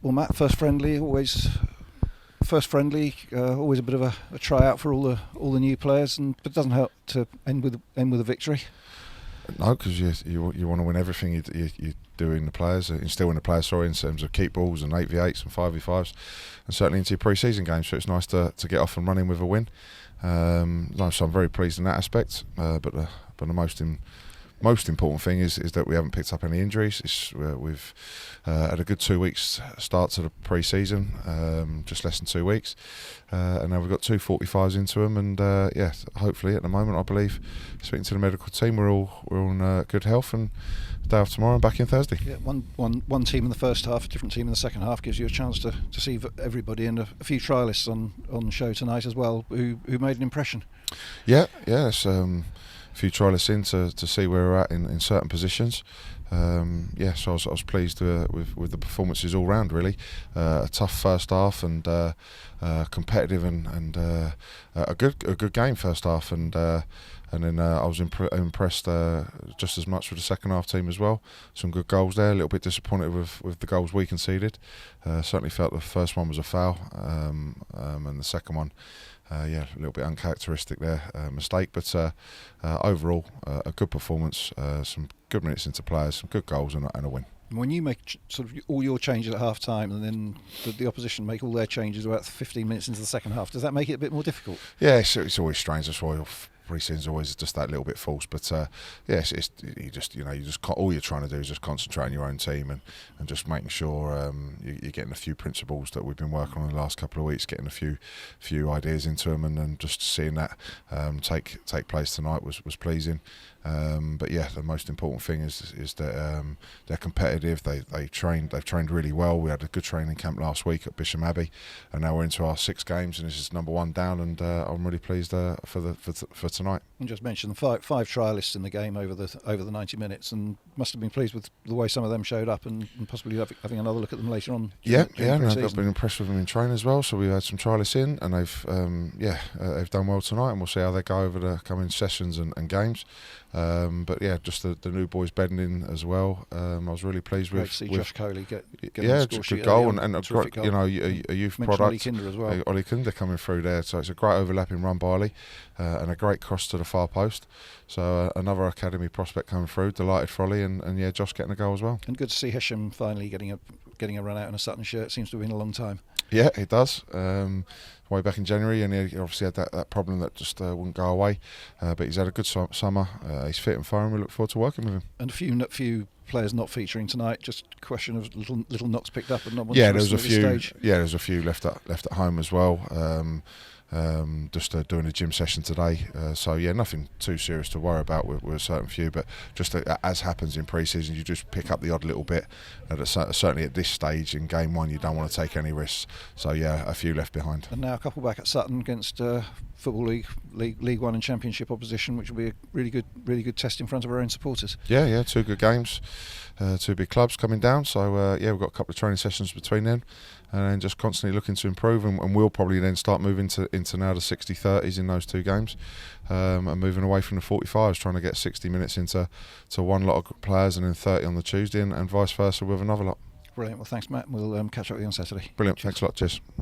Well, Matt, first friendly, always a bit of a tryout for all the new players, but it doesn't hurt to end with a victory. No, because you want to win everything you do in the players, instill in the players, in terms of keep balls and 8v8s and 5v5s, and certainly into your pre-season games. So it's nice to get off and running with a win. So I'm very pleased in that aspect. But the most important thing is that we haven't picked up any injuries. We've had a good 2 weeks start to the pre-season, just less than 2 weeks, and now we've got 2 45s into them, and hopefully at the moment, I believe, speaking to the medical team, we're all in good health, and the day off tomorrow and back in Thursday. Yeah, one team in the first half, a different team in the second half, gives you a chance to see everybody, and a few trialists on show tonight as well who made an impression. Yes. A few trialists in to see where we're at in certain positions. So I was pleased with the performances all round, really. A tough first half and competitive and a good game first half, and then I was impressed just as much with the second half team as well. Some good goals there. A little bit disappointed with the goals we conceded. Certainly felt the first one was a foul, and the second one, a little bit uncharacteristic there, mistake. But overall, a good performance, some good minutes into players, some good goals, and a win. When you make sort of all your changes at half time, and then the opposition make all their changes about 15 minutes into the second half, does that make it a bit more difficult? Yeah, it's always strange. That's why pre-season's always just that little bit false. But all you're trying to do is just concentrate on your own team and just making sure you're getting a few principles that we've been working on the last couple of weeks, getting a few ideas into them, and then just seeing that take place tonight was pleasing. The most important thing is that they're competitive. They've trained really well. We had a good training camp last week at Bisham Abbey, and now we're into our 6 games, and this is number 1 down. And I'm really pleased for tonight. You just mentioned five trialists in the game over the 90 minutes, and must have been pleased with the way some of them showed up, and possibly having another look at them later on. I've been impressed with them in training as well. So we've had some trialists in, and they've done well tonight, and we'll see how they go over the coming sessions and games. Just the new boys bedding in as well. I was really pleased with. Great to see Josh Coley get a good goal, and a youth product. Ollie Kinder as well. Ollie Kinder coming through there, so it's a great overlapping run by Ollie, and a great cross to the far post. So another academy prospect coming through. Delighted for Ollie, and Josh getting a goal as well. And good to see Hisham finally getting a run out in a Sutton shirt. Seems to have been a long time. Yeah, it does. Way back in January, and he obviously had that problem that just wouldn't go away. But he's had a good summer. He's fit and fine, and we look forward to working with him. And a few players not featuring tonight. Just a question of little knocks picked up, and not one. Yeah, there was a few. Yeah, there was a few left at home as well. Just doing a gym session today, nothing too serious to worry about with a certain few, but just as happens in pre-season, you just pick up the odd little bit. Certainly at this stage in game 1, you don't want to take any risks, so a few left behind. And now a couple back at Sutton against Football League 1 and Championship opposition, which will be a really good test in front of our own supporters. 2 good games, 2 big clubs coming down, so we've got a couple of training sessions between them, and then just constantly looking to improve, and we'll probably then start moving into now the 60-30s in those 2 games, and moving away from the 45s, trying to get 60 minutes into one lot of players, and then 30 on the Tuesday, and vice versa with another lot. Brilliant. Well, thanks, Matt. We'll catch up with you on Saturday. Brilliant. Cheers. Thanks a lot. Cheers.